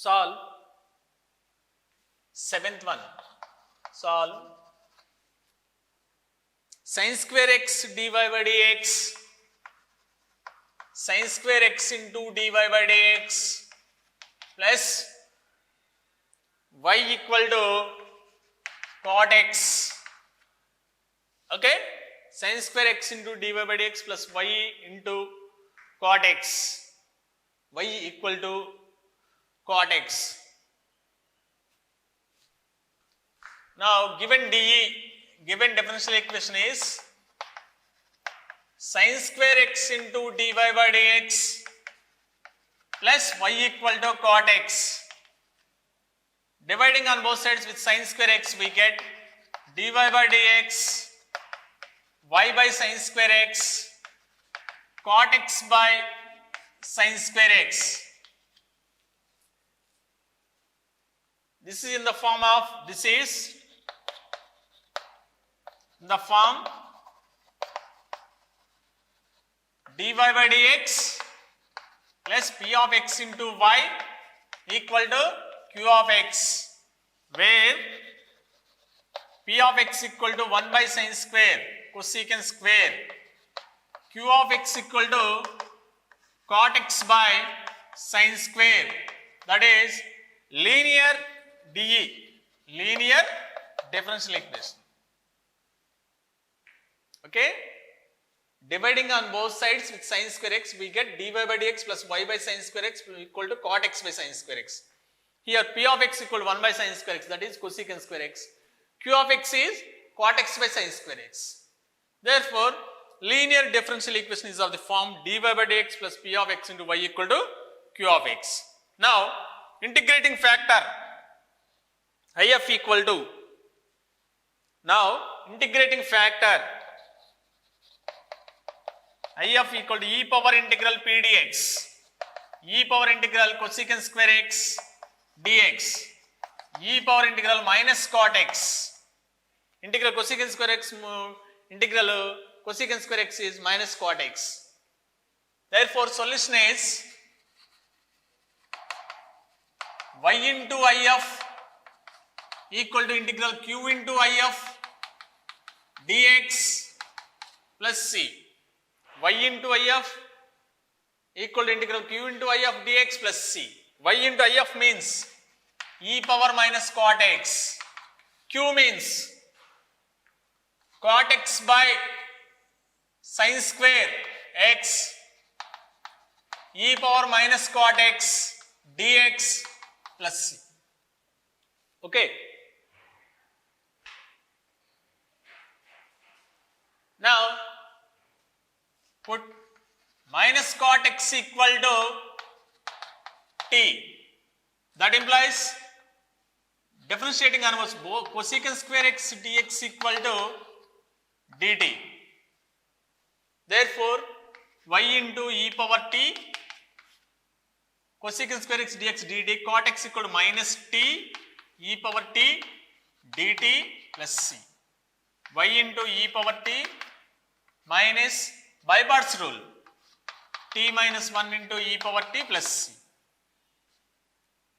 Solve seventh one. Solve sin square x dy by dx, sin square x into dy by dx plus y equal to cot x. Okay, sin square x into dy by dx plus y into cot x, y equal to cot x. Now given dE, given differential equation is sin square x into dy by dx plus y equal to cot x. Dividing on both sides with sin square x, we get dy by dx y by sin square x cot x by sin square x. This is in the form of, this is in the form dy by dx plus p of x into y equal to q of x, where p of x equal to 1 by sin square cosecant square, q of x equal to cot x by sin square, that is linear DE, linear differential equation. Okay, dividing on both sides with sin square x, we get dy by dx plus y by sin square x equal to cot x by sin square x. Here p of x equal to 1 by sin square x, that is cosecant square x. Q of x is cot x by sin square x. Therefore, linear differential equation is of the form dy by dx plus p of x into y equal to q of x. Now, integrating factor if equal to, now integrating factor if equal to e power integral p dx, e power integral cosecant square x dx, e power integral minus cot x, integral cosecant square x, integral cosecant square x is minus cot x. Therefore, solution is y into if equal to integral q into if dx plus c. Y into if equal to integral q into if dx plus c. Y into if means e power minus cot x. Q means cot x by sin square x, e power minus cot x dx plus c. Okay. Now put minus cot x equal to t. That implies differentiating on both cosecant square x dx equal to dt. Therefore, y into e power t cosecant square x dx dt, cot x equal to minus t e power t dt plus c. Y into e power t minus by parts rule, t minus 1 into e power t plus c.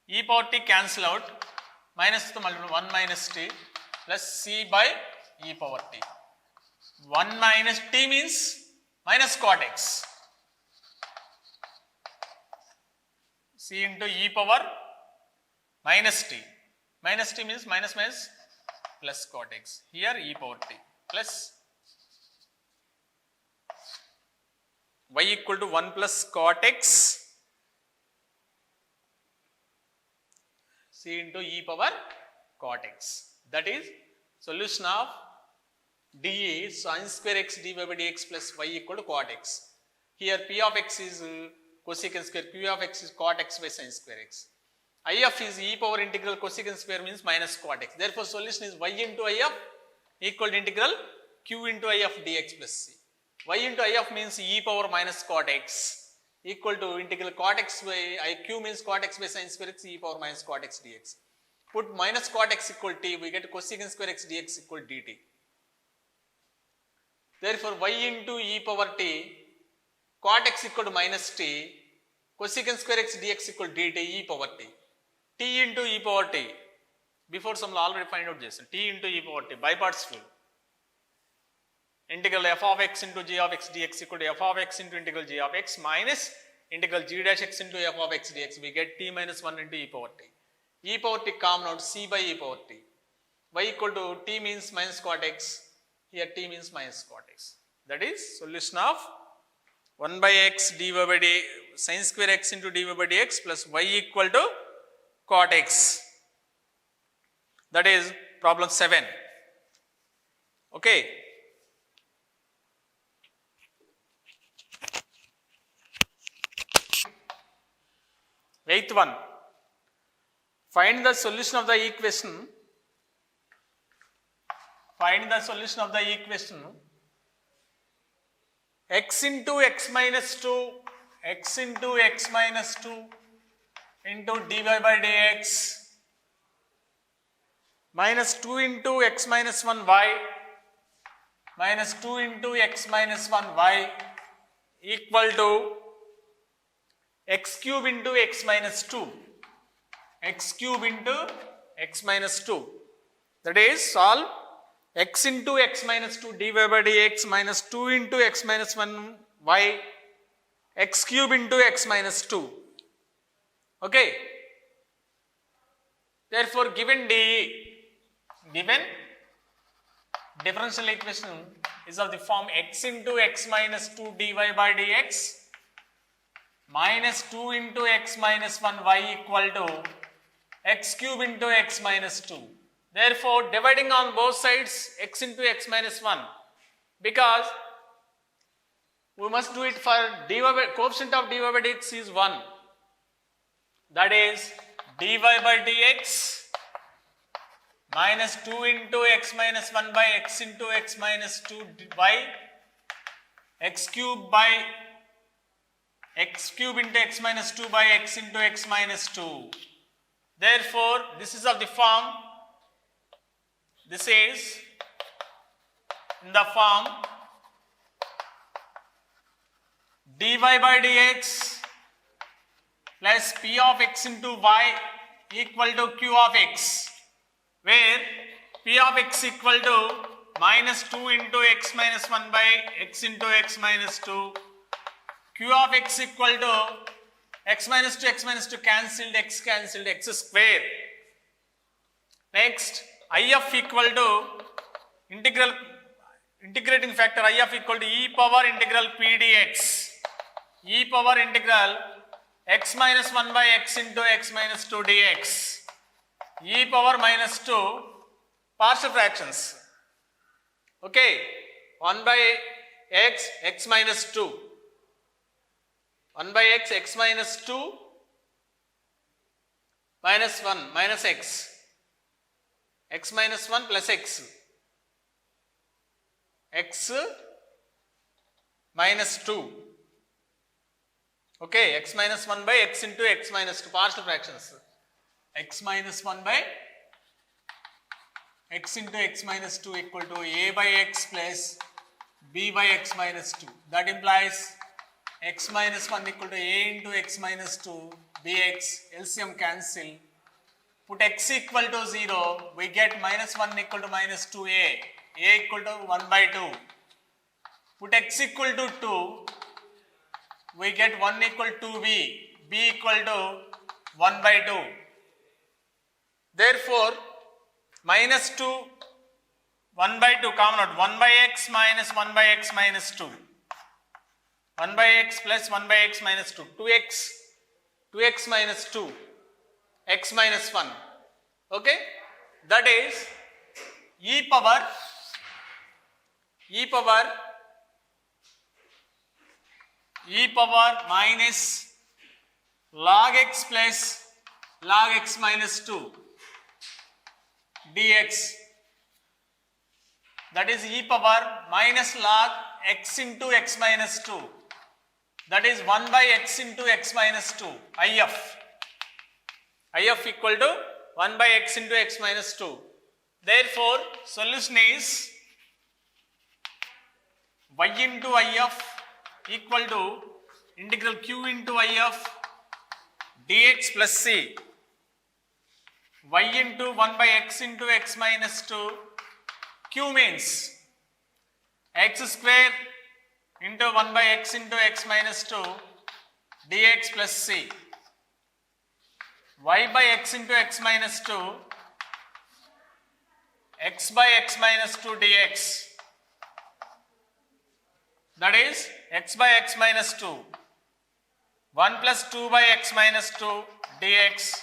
E power t cancel out, minus to multiply 1 minus t plus c by e power t. 1 minus t means minus cot x, c into e power minus t. Minus t means minus minus plus cot x. Here e power t plus y equal to 1 plus cot x c into e power cot x. That is solution of dE sin square x dy by dx plus y equal to cot x. Here p of x is cosecant square, q of x is cot x by sin square x. if is e power integral cosecant square means minus cot x. Therefore, solution is y into if equal to integral q into if dx plus c. Y into if means e power minus cot x equal to integral cot x by q means cot x by sin square x e power minus cot x dx. Put minus cot x equal t, we get cosecant square x dx equal dt. Therefore, y into e power t cot x equal to minus t cosecant square x dx equal dt e power t. t into e power t. Before some already find out this. T into e power t by parts full. Integral f of x into g of x dx equal to f of x into integral g of x minus integral g dash x into f of x dx. We get t minus 1 into e power t. E power t common out c by e power t. Y equal to t means minus cot x. Here t means minus cot x. That is solution of 1 by x dy by d sin square x into dy by dx plus y equal to cot x. That is problem 7. Okay. Eighth one. Find the solution of the equation. Find the solution of the equation x into x minus 2 into dy by dx minus 2 into x minus 1 y minus 2 into x minus 1 y equal to x cube into x minus 2. X cube into x minus 2. That is solve x into x minus 2 dy by dx minus 2 into x minus 1 y x cube into x minus 2. Okay. Therefore, given differential equation is of the form x into x minus 2 dy by dx minus 2 into x minus 1 y equal to x cube into x minus 2. Therefore, dividing on both sides x into x minus 1, because we must do it for coefficient of dy by dx is 1. That is dy by dx minus 2 into x minus 1 by x into x minus 2 by x cube into x minus 2 by x into x minus 2. Therefore, this is of the form, this is in the form dy by dx plus p of x into y equal to q of x, where p of x equal to minus 2 into x minus 1 by x into x minus 2, q of x equal to x minus 2 cancelled, x cancelled, x square. Next, if equal to integrating factor if equal to e power integral p dx, e power integral x minus 1 by x into x minus 2 dx, e power minus 2 partial fractions. Okay, 1 by x, x minus 2. 1 by x, x minus 2 minus 1 minus x, x minus 1 plus x, x minus 2. Okay, x minus 1 by x into x minus 2 partial fractions. X minus 1 by x into x minus 2 equal to a by x plus b by x minus 2. That implies x minus 1 equal to a into x minus 2 bx, LCM cancel. Put x equal to 0, we get minus 1 equal to minus 2a, a equal to 1 by 2. Put x equal to 2, we get 1 equal to b, b equal to 1 by 2. Therefore, minus 2, 1 by 2 common out, 1 by x minus 1 by x minus 2. 1 by x plus 1 by x minus 2, 2x minus 2, x minus 1. Okay, that is e power minus log x plus log x minus 2 dx. That is e power minus log x into x minus 2. That is 1 by x into x minus 2, if. if equal to 1 by x into x minus 2. Therefore, solution is y into if equal to integral q into if dx plus c. y into 1 by x into x minus 2. Q means x square into 1 by x into x minus 2 dx plus c. Y by x into x minus 2 x by x minus 2 dx, that is x by x minus 2 1 plus 2 by x minus 2 dx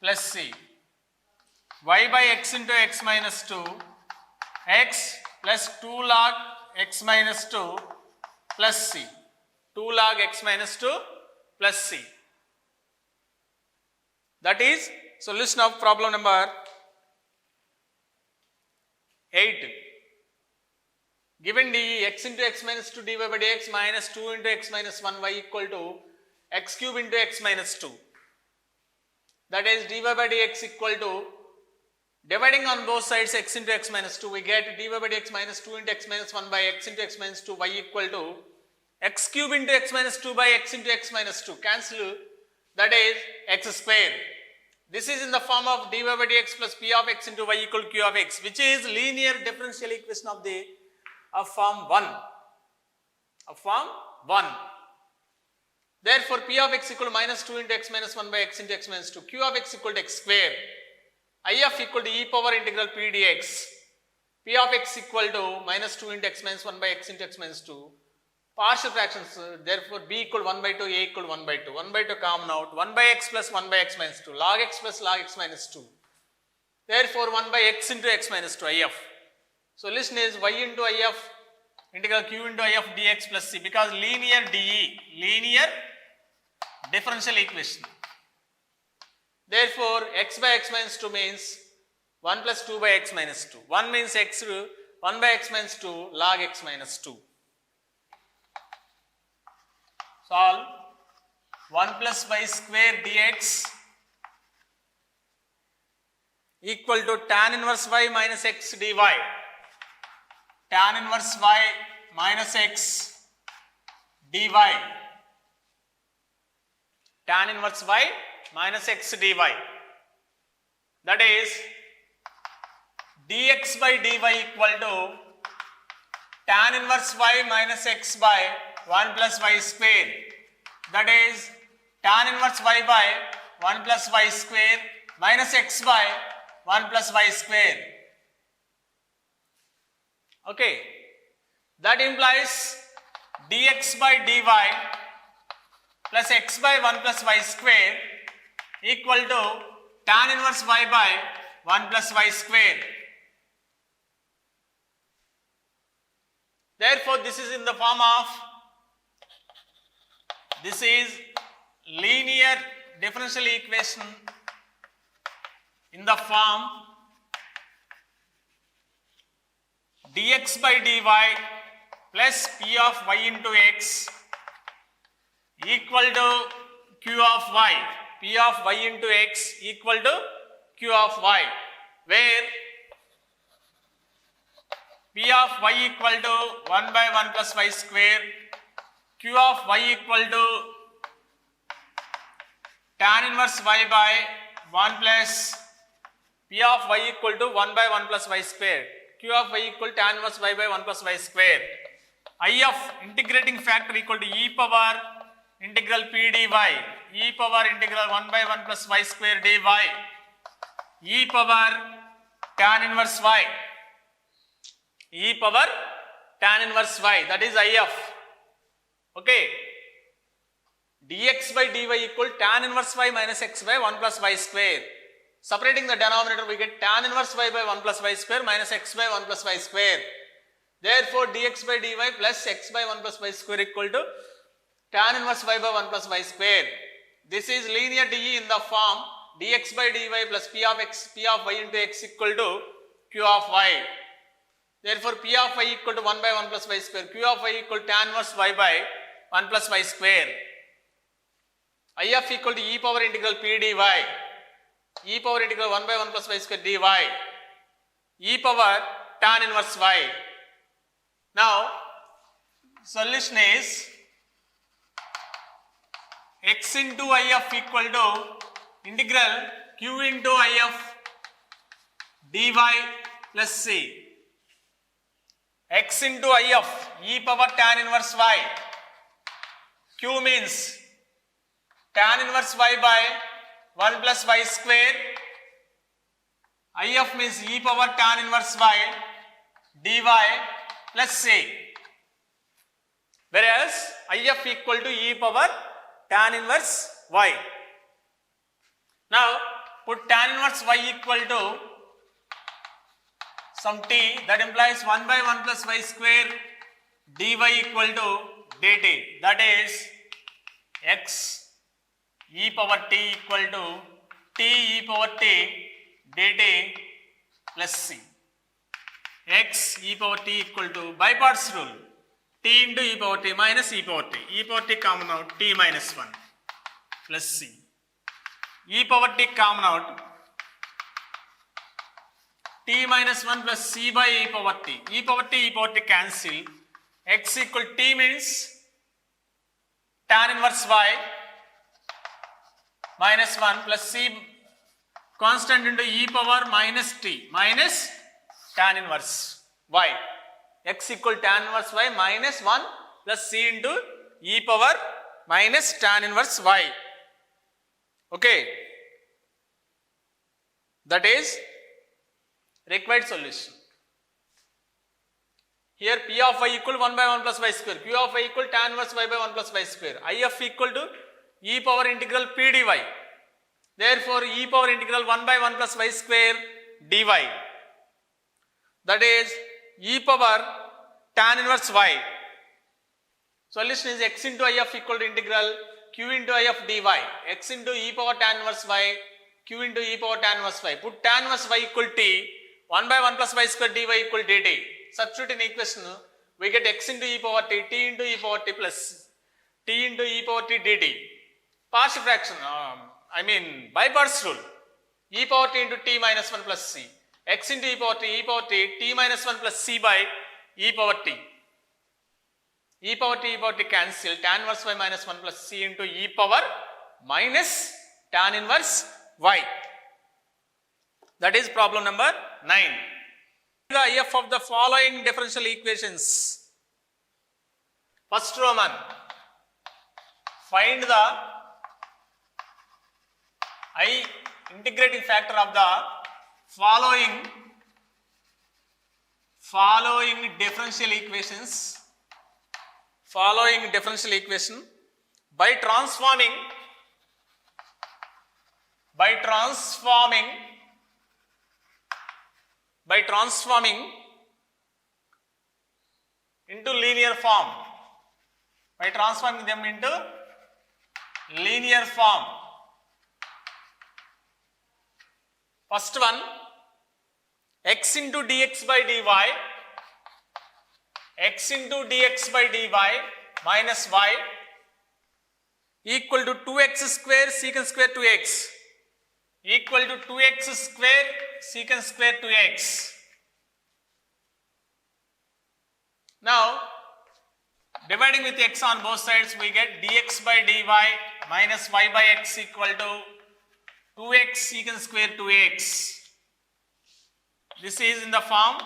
plus c. Y by x into x minus 2 x plus 2 log x minus 2 plus c. 2 log x minus 2 plus c. That is solution of problem number 8. Given d x into x minus 2 dy by dx minus 2 into x minus 1 y equal to x cube into x minus 2. That is dy by dx equal to, dividing on both sides x into x minus 2, we get dy by dx minus 2 into x minus 1 by x into x minus 2 y equal to x cube into x minus 2 by x into x minus 2. Cancel, that is x square. This is in the form of dy by dx plus p of x into y equal to q of x, which is linear differential equation of form 1. Of form 1. Therefore, p of x equal to minus 2 into x minus 1 by x into x minus 2. Q of x equal to x square. I of equal to e power integral p dx. P of x equal to minus 2 into x minus 1 by x into x minus 2. Partial fractions, therefore b equal to 1 by 2, a equal to 1 by 2. 1 by 2 common out, 1 by x plus 1 by x minus 2. Log x plus log x minus 2. Therefore, 1 by x into x minus 2, I of. Solution is y into I of integral q into I of dx plus c, because linear DE, linear differential equation. Therefore, x by x minus 2 means 1 plus 2 by x minus 2. 1 means x, 1 by x minus 2 log x minus 2. Solve 1 plus y square dx equal to tan inverse y minus x dy. Tan inverse y minus x dy. Tan inverse y minus x dy. That is dx by dy equal to tan inverse y minus x by 1 plus y square. That is tan inverse y by 1 plus y square minus x by 1 plus y square. Okay. That implies dx by dy plus x by 1 plus y square equal to tan inverse y by 1 plus y square. Therefore, this is in the form of, this is linear differential equation in the form dx by dy plus p of y into x equal to q of y. P of y into x equal to q of y, where p of y equal to 1 by 1 plus y square, q of y equal to tan inverse y by 1 plus p of y equal to 1 by 1 plus y square, q of y equal to tan inverse y by 1 plus y square. I of integrating factor equal to e power integral p dy, e power integral 1 by 1 plus y square dy, e power tan inverse y, e power tan inverse y, that is I of. Okay. Dx by dy equal tan inverse y minus x by 1 plus y square. Separating the denominator, we get tan inverse y by 1 plus y square minus x by 1 plus y square. Therefore, dx by dy plus x by 1 plus y square equal to tan inverse y by 1 plus y square. This is linear DE in the form dx by dy plus p of x, p of y into x equal to q of y. Therefore, p of y equal to 1 by 1 plus y square, q of y equal to tan inverse y by 1 plus y square. I of equal to e power integral p dy, e power integral 1 by 1 plus y square dy, e power tan inverse y. Now, solution is x into I of equal to integral q into if dy plus c. X into if e power tan inverse y. Q means tan inverse y by 1 plus y square. If means e power tan inverse y dy plus c. Whereas if equal to e power tan inverse y. Now put tan inverse y equal to some t, that implies 1 by 1 plus y square dy equal to dt, that is x e power t equal to t e power t dt plus c. X e power t equal to by parts rule, t into e power t minus e power t common out, t minus 1 plus c. E power t common out, t minus 1 plus c by e power t cancel. X equal t means tan inverse y minus 1 plus c constant into e power minus t minus tan inverse y. X equal tan inverse y minus 1 plus c into e power minus tan inverse y. Okay, that is required solution. Here p of y equal 1 by 1 plus y square, q of y equal tan inverse y by 1 plus y square, if equal to e power integral p dy. Therefore e power integral 1 by 1 plus y square dy, that is e power tan inverse y. Solution is x into if equal to integral q into if dy, x into e power tan inverse y, q into e power tan inverse y. Put tan inverse y equal t, 1 by 1 plus y square dy equal dt. Substitute in equation, we get x into e power t, t into e power t plus t into e power t dt. Partial fraction, by parts rule, e power t into t minus 1 plus c, x into e power t, t minus 1 plus c by e power t. E power t cancel, tan inverse y minus 1 plus c into e power minus tan inverse y. That is problem number 9. The if of the following differential equations. First Roman, find the I integrating factor of the following differential equations. Following differential equation by transforming into linear form, by transforming them into linear form. First one, x into dx by dy, x into dx by dy minus y equal to 2x square secant square 2x equal to 2x square secant square 2x. Now dividing with x on both sides, we get dx by dy minus y by x equal to 2x secant square 2x. This is in the form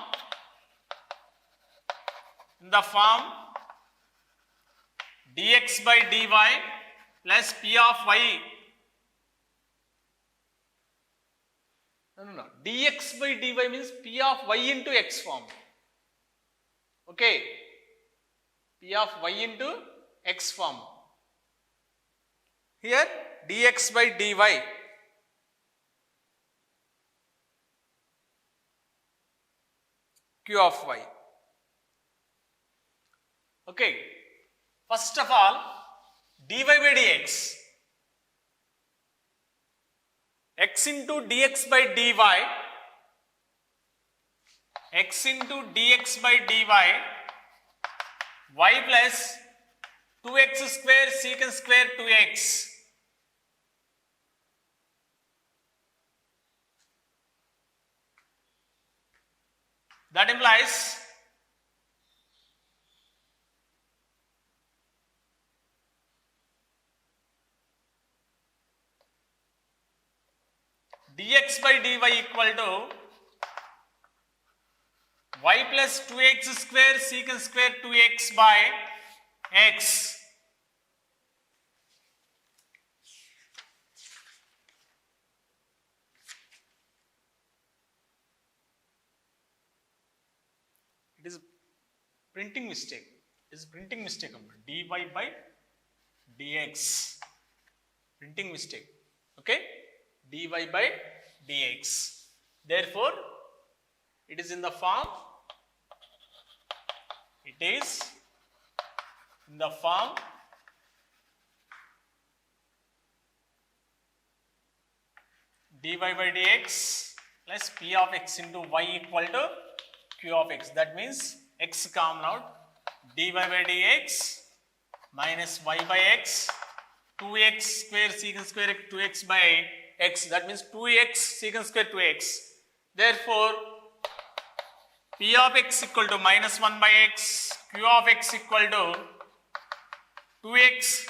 dx by dy plus p of y. No. Dx by dy means p of y into x form. Okay. P of y into x form. Here dx by dy q of y. Okay, first of all, dy by dx, x into dx by dy, x into dx by dy, y plus 2x square secant square 2x. That implies dx by dy equal to y plus 2x square secant square 2x by x. It is printing mistake. It is printing mistake. dy by dx. Printing mistake. Okay? dy by dx. Therefore, it is in the form. It is in the form dy by dx plus p of x into y equal to q of x. That means x common out. dy by dx minus y by x, 2x square secant square 2x by x. That means 2x secant square 2x. Therefore, p of x equal to minus 1 by x, q of x equal to 2x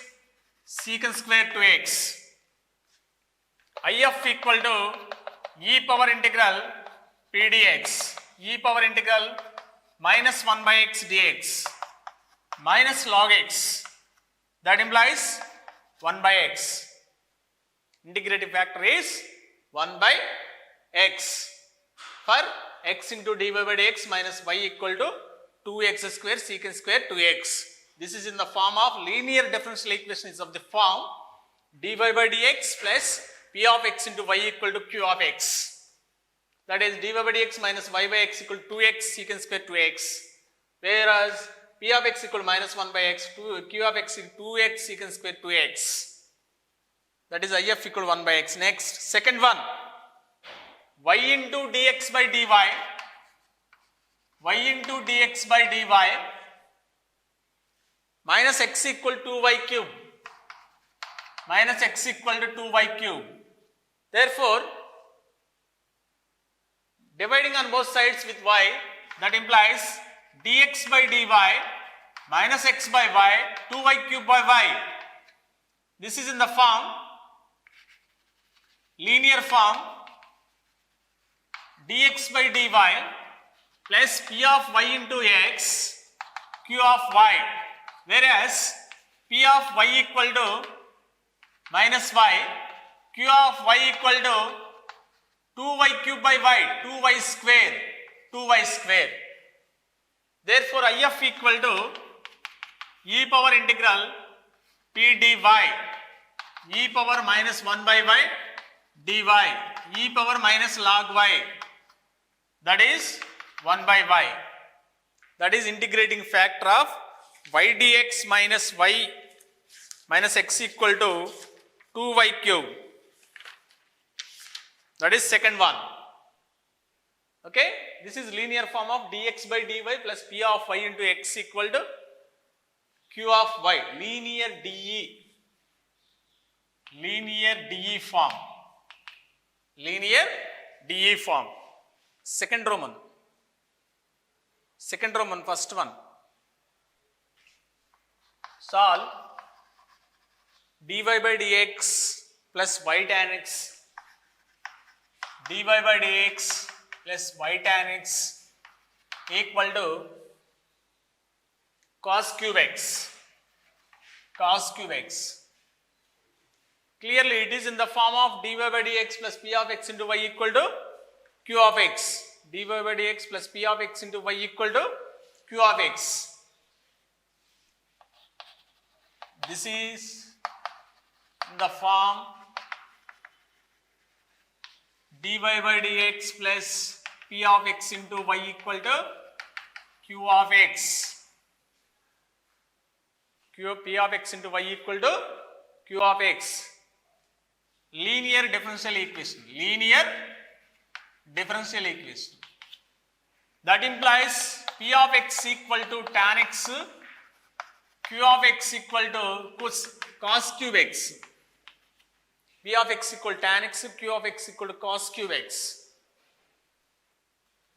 secant square 2x. if equal to e power integral p dx, e power integral minus 1 by x dx minus log x. That implies 1 by x. Integrative factor is 1 by x for x into dy by dx minus y equal to 2x square secant square 2x. This is in the form of linear differential equation. Is of the form dy by dx plus p of x into y equal to q of x. That is dy by dx minus y by x equal to 2x secant square 2x. Whereas p of x equal to minus 1 by x, q of x equal to 2x secant square 2x. That is if equal to 1 by x. Next, second one, y into dx by dy, y into dx by dy minus x equal to 2y cube, minus x equal to 2y cube. Therefore, dividing on both sides with y, that implies dx by dy minus x by y, 2y cube by y. This is in the form, linear form, dx by dy plus p of y into x, q of y. Whereas p of y equal to minus y, q of y equal to 2y cube by y, 2y square, 2y square. Therefore, if equal to e power integral p dy, e power minus 1 by y dy, e power minus log y, that is 1 by y. That is integrating factor of y dx minus y minus x equal to 2y cube. That is second one. Okay, this is linear form of dx by dy plus p of y into x equal to q of y, linear DE form, linear DE form. Second Roman, first one. Solve dy by dx plus y tan x, dy by dx plus y tan x equal to cos cube x, Clearly, it is in the form of dy by dx plus p of x into y equal to q of x, dy by dx plus p of x into y equal to q of x. This is in the form dy by dx plus p of x into y equal to q of x. P of x into y equal to q of x. Linear differential equation. That implies p of x equal to tan x, q of x equal to cos cube x. P of x equal to tan x, q of x equal to cos cube x.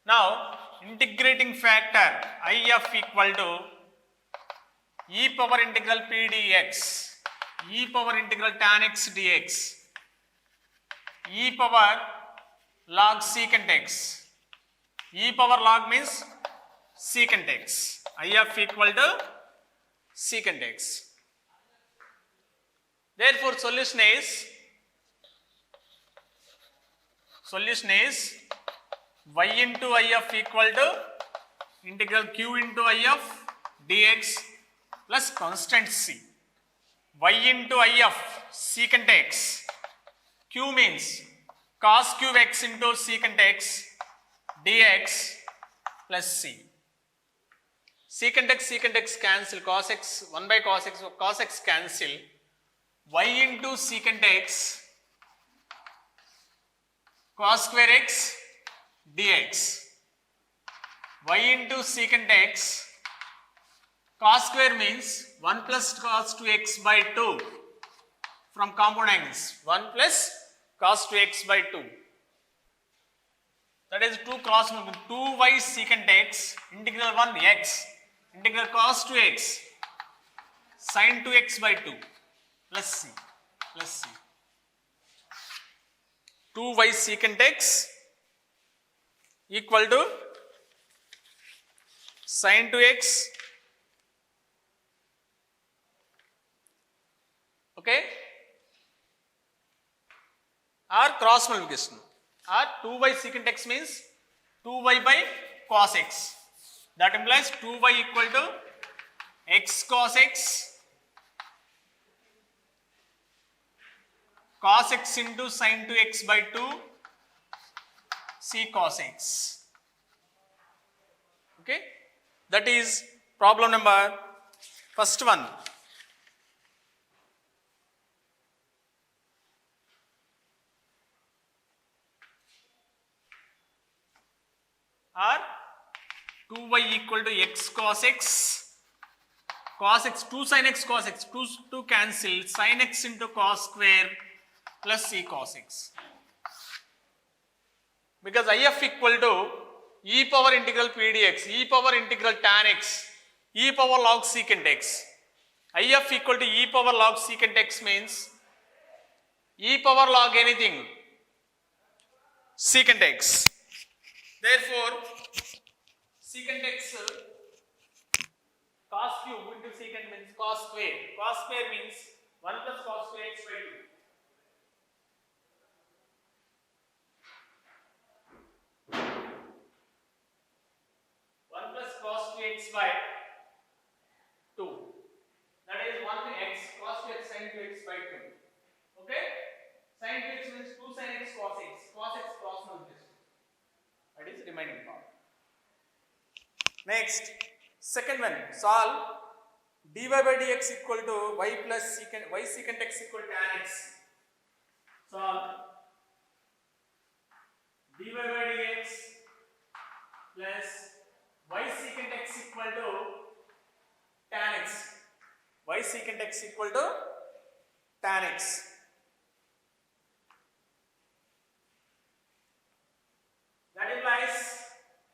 Now, integrating factor if equal to e power integral p dx, e power integral tan x dx, e power log secant x. E power log means secant x. IF equal to secant x. Therefore, solution is y into IF equal to integral q into IF dx plus constant c. Y into IF secant x. Q means cos cube x into secant x dx plus c. Secant x cancel, cos x 1 by cos x cancel. Y into secant x cos square x dx. Y into secant x cos square means 1 plus cos 2x by 2 from compound angles. 1 plus cos 2x by 2. That is 2y secant x integral 1 x integral cos 2x sin 2x by 2 plus c. 2y secant x equal to sin 2x, okay, or cross multiplication, or 2y secant x means 2y by cos x. That implies 2y equal to x cos x cos x into sin 2x by 2 c cos x. Okay, that is problem number first one. Or 2y equal to x cos x, 2 sin x cos x, 2 cancel, sin x into cos square plus c cos x. Because IF equal to e power integral p dx, e power integral tan x, e power log secant x. IF equal to e power log secant x means e power log anything secant x. Therefore, secant x cos cube into secant means cos square. Cos square means 1 plus cos square x by 2. X by 2. That is 1x cos 2x sin 2x by 2. Okay? Sin 2x means 2 sin x cos x. Cos x cross multiplication. That is remaining part. Next, second one. Solve dy by dx equal to y plus secant y secant x equal to tan x. Solve dy by dx plus y secant x equal to tan x. Y secant x equal to tan x. That implies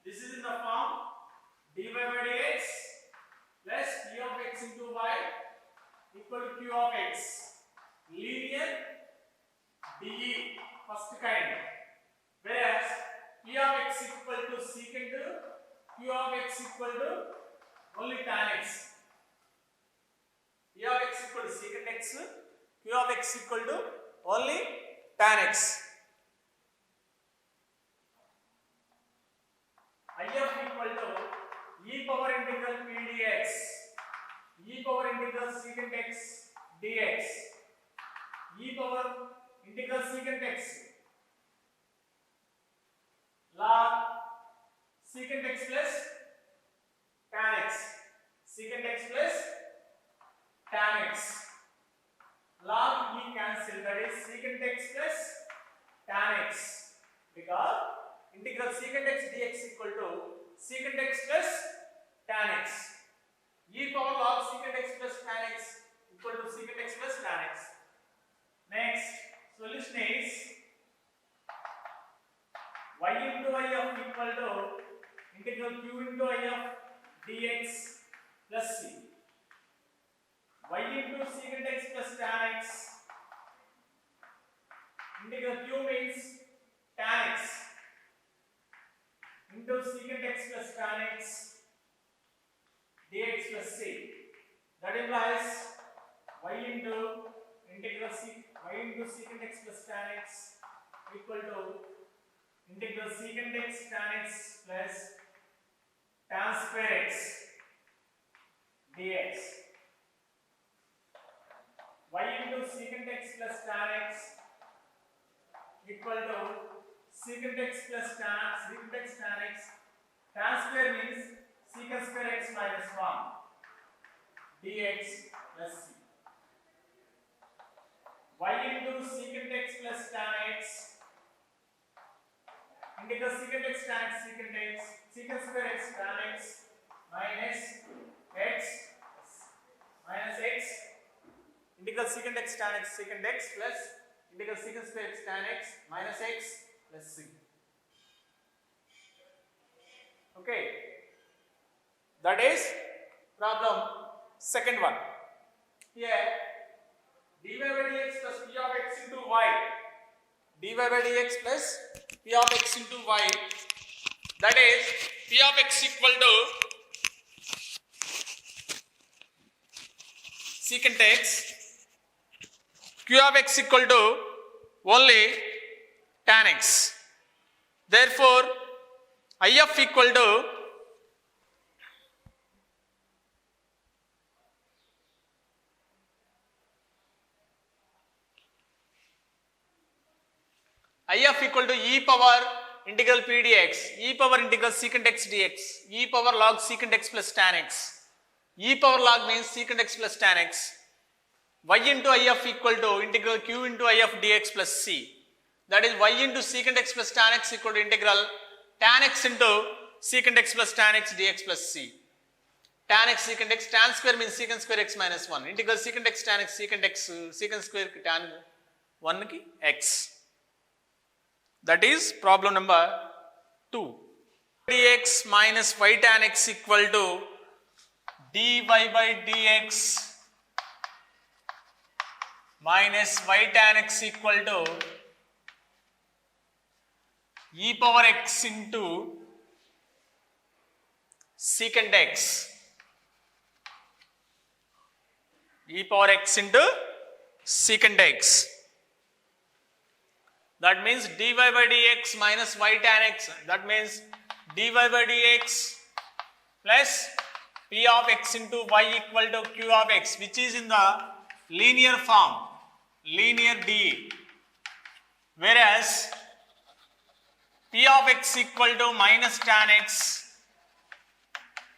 this is in the form dy by dx plus p of x into y equal to q of x. Linear dE first kind. Whereas p of x equal to secant q of x equal to only tan x. P of x equal to secant x, q of x equal to only tan x. IF equal to e power integral p dx, e power integral secant x dx, e power integral secant x log secant x plus tan x, secant x plus tan x, log e cancel, that is secant x plus tan x, because integral secant x dx equal to secant x plus tan x, e power log secant x plus tan x equal to secant x plus tan x. Next, solution is y into y of equal to integral q into I of dx plus c. Y into secant x plus tan x. Integral q means tan x. integral secant x tan x plus tan square x dx. Y into secant x plus tan x equal to secant x plus tan x. Tan square means secant square x minus 1 dx plus c. Y into secant x plus tan x integral secant x tan x secant square x tan x minus x integral secant x tan x secant x plus integral secant square x tan x minus x plus c. Okay, that is problem second one. Here dy by dx plus p of x into y, dy by dx plus p of x into y, that is p of x equal to secant x, q of x equal to only tan x. Therefore if equal to if equal to e power integral p dx, e power integral secant x dx, e power log secant x plus tan x. E power log means secant x plus tan x. Y into if equal to integral q into if dx plus c. That is y into secant x plus tan x equal to integral tan x into secant x plus tan x dx plus c. Tan x secant x, tan square means secant square x minus 1. Integral secant x tan x secant square tan 1 ki x. That is problem number 2. Dx minus y tan x equal to dy by dx minus y tan x equal to e power x into secant x. E power x into secant x. That means dy by dx minus y tan x. That means dy by dx plus p of x into y equal to q of x, which is in the linear form, linear dE. Whereas p of x equal to minus tan x,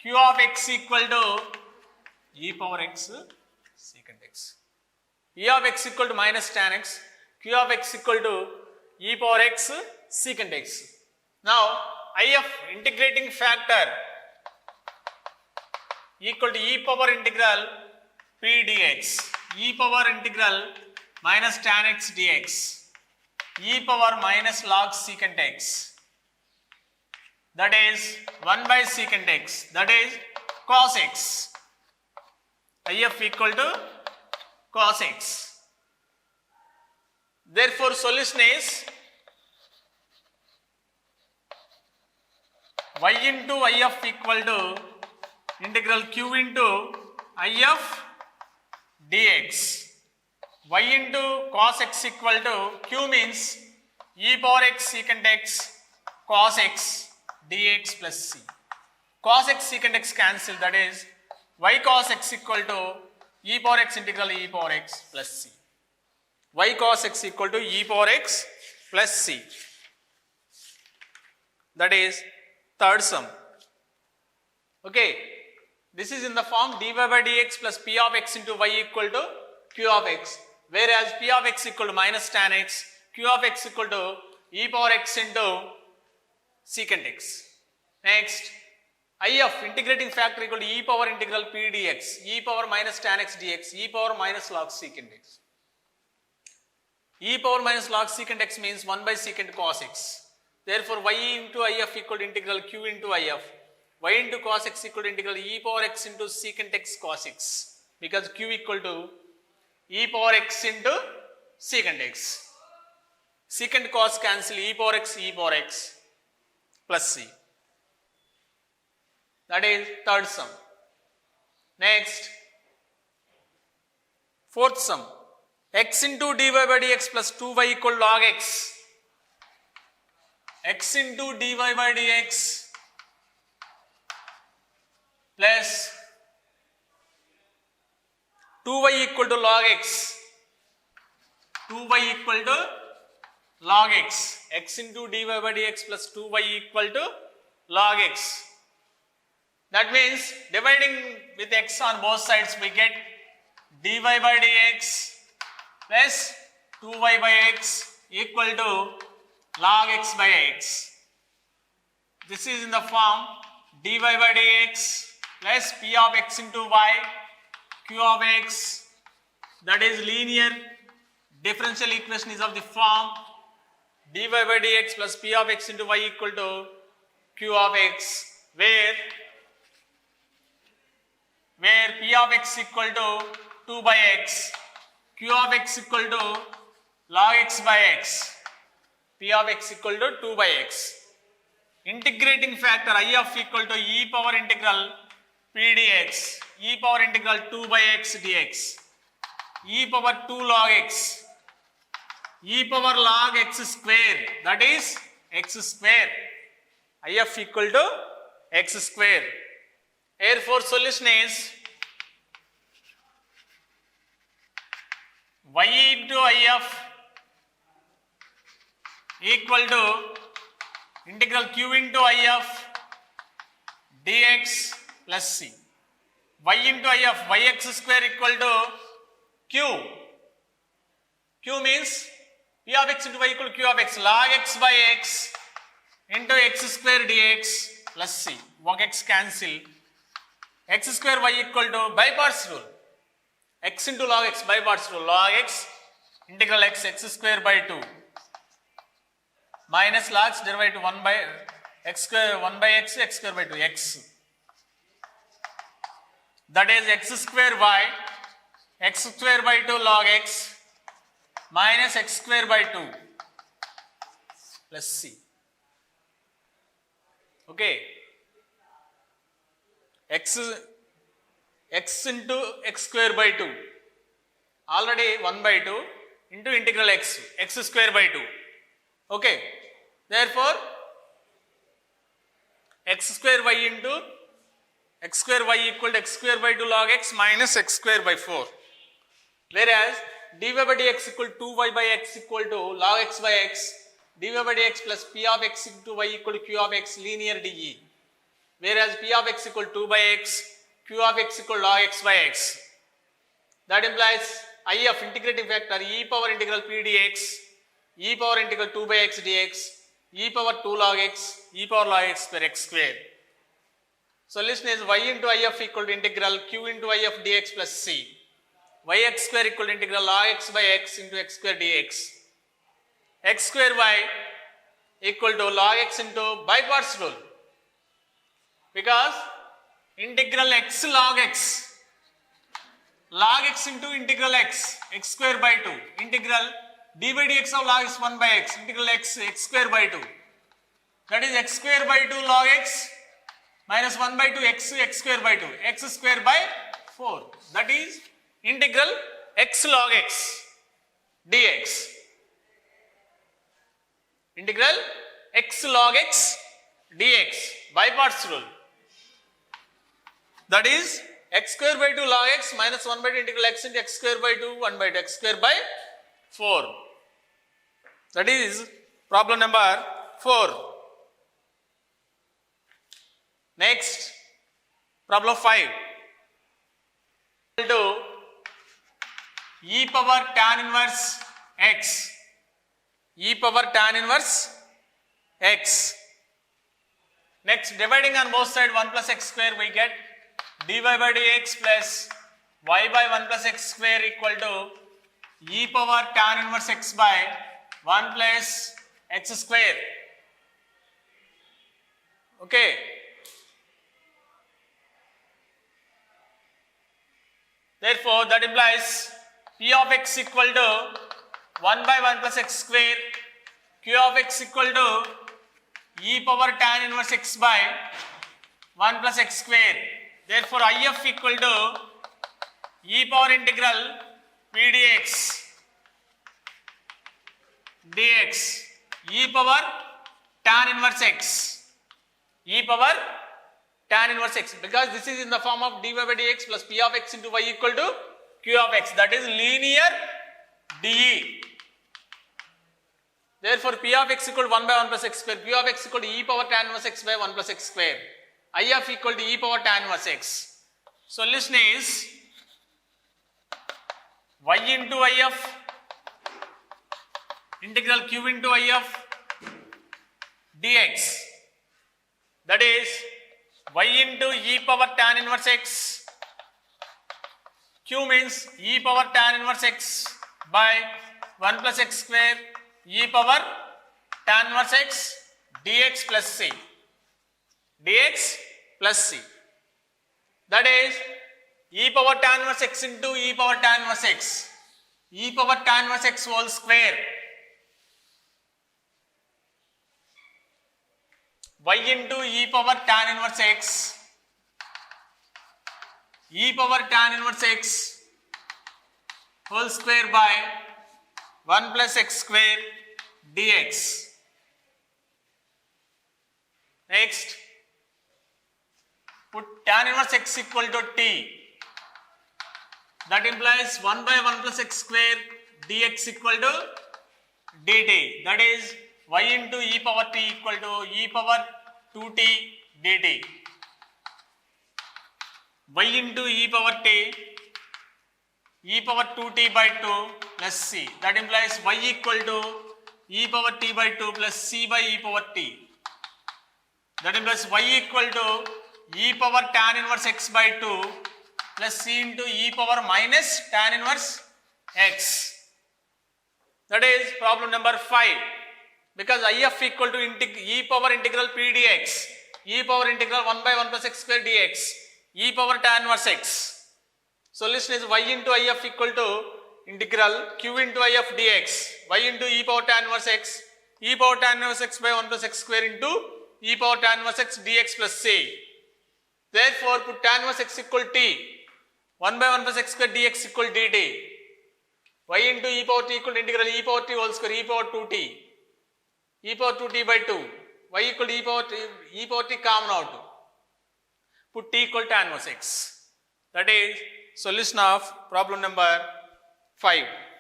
q of x equal to e power x secant x. E of x equal to minus tan x, q of x equal to e power x secant x. Now if integrating factor equal to e power integral p dx, e power integral minus tan x dx, e power minus log secant x, that is 1 by secant x, that is cos x. If equal to cos x. Therefore solution is y into if equal to integral q into if dx. Y into cos x equal to q means e power x secant x cos x dx plus c. Cos x secant x cancel, that is y cos x equal to e power x integral e power x plus c. Y cos x equal to e power x plus c. That is third sum. Okay, this is in the form dy by dx plus p of x into y equal to q of x, whereas p of x equal to minus tan x, q of x equal to e power x into secant x. Next, if integrating factor equal to e power integral p dx, e power minus tan x dx, e power minus log secant x. E power minus log secant x means 1 by secant cos x. Therefore y into if equal to integral q into if. Y into cos x equal to integral e power x into secant x cos x, because q equal to e power x into secant x. Secant cos cancel, e power x plus c. That is third sum. Next, fourth sum. X into dy by dx plus 2y equal log x. x into dy by dx plus 2y equal to log x. 2y equal to log x. X into dy by dx plus 2y equal to log x. That means dividing with x on both sides we get dy by dx plus 2y by x equal to log x by x. This is in the form dy by dx plus p of x into y q of x, that is linear differential equation is of the form dy by dx plus p of x into y equal to q of x, where p of x equal to 2 by x, q of x equal to log x by x, p of x equal to 2 by x. Integrating factor I of equal to e power integral p dx, e power integral 2 by x dx, e power 2 log x, e power log x square, that is x square, I of equal to x square. Therefore solution is y into I of equal to integral q into I of dx plus c. Y into I of yx square equal to q. Q means p of x into y equal to q of x, log x by x into x square dx plus c. 1x cancel. X square y equal to by parts rule. X into log x by parts rule. Log x integral x square by 2 minus log x derivative 1 by x square 1 by x square by 2 x. That is x square y x square by 2 log x minus x square by 2 plus c. Okay. X into x square by 2, already 1 by 2 into integral x square by 2. Okay, therefore x square y into x square y equal to x square by 2 log x minus x square by 4, whereas dy by dx equal to 2y by x equal to log x by x, dy by dx plus p of x into y equal to q of x, linear dE, whereas p of x equal to 2 by x, q of x equal to log x by x. That implies I of integrating factor e power integral p dx, e power integral 2 by x dx, e power 2 log x, e power log x per x square. Solution is y into I of equal to integral q into I of dx plus c, yx square equal to integral log x by x into x square dx, x square y equal to log x into by parts rule, because integral x log x into integral x square by 2, integral d by dx of log x 1 by x, integral x square by 2, that is x square by 2 log x minus 1 by 2 x square by 2, x square by 4, that is integral x log x dx, integral x log x dx by parts rule, that is x square by 2 log x minus 1 by 2 integral x into x square by 2 1 by 2 x square by 4. That is problem number 4. Next, problem 5. To e power tan inverse x, e power tan inverse x. Next, dividing on both sides 1 plus x square, we get dy by dx plus y by 1 plus x square equal to e power tan inverse x by 1 plus x square. Okay. Therefore, that implies p of x equal to 1 by 1 plus x square, q of x equal to e power tan inverse x by 1 plus x square. Therefore, I f equal to e power integral p dx e power tan inverse x, e power tan inverse x, because this is in the form of dy by dx plus p of x into y equal to q of x, that is linear dE. Therefore p of x equal to 1 by 1 plus x square, p of x equal to e power tan inverse x by 1 plus x square, I of equal to e power tan inverse x. Solution is y into I of integral q into I of dx, that is y into e power tan inverse x, q means e power tan inverse x by 1 plus x square, e power tan inverse x dx plus c, dx plus c, that is e power tan inverse x into e power tan inverse x, e power tan inverse x whole square, y into e power tan inverse x, e power tan inverse x whole square by 1 plus x square dx. Next, put tan inverse x equal to t, that implies 1 by 1 plus x square dx equal to dt, that is y into e power t equal to e power 2t dt, y into e power t, e power 2t by 2 plus c, that implies y equal to e power t by 2 plus c by e power t, that implies y equal to e power tan inverse x by 2 plus c into e power minus tan inverse x. That is problem number 5. Because I f equal to e power integral p dx, e power integral 1 by 1 plus x square dx, e power tan inverse x. Solution is y into I f equal to integral q into I f dx, y into e power tan inverse x, e power tan inverse x by 1 plus x square into e power tan inverse x dx plus c. Therefore, put tan inverse x equal t, 1 by 1 plus x square dx equal dt, y into e power t equal to integral e power t whole square, e power 2t, e power 2t by 2, y equal to e power t common out, put t equal to tan inverse x. That is solution of problem number 5.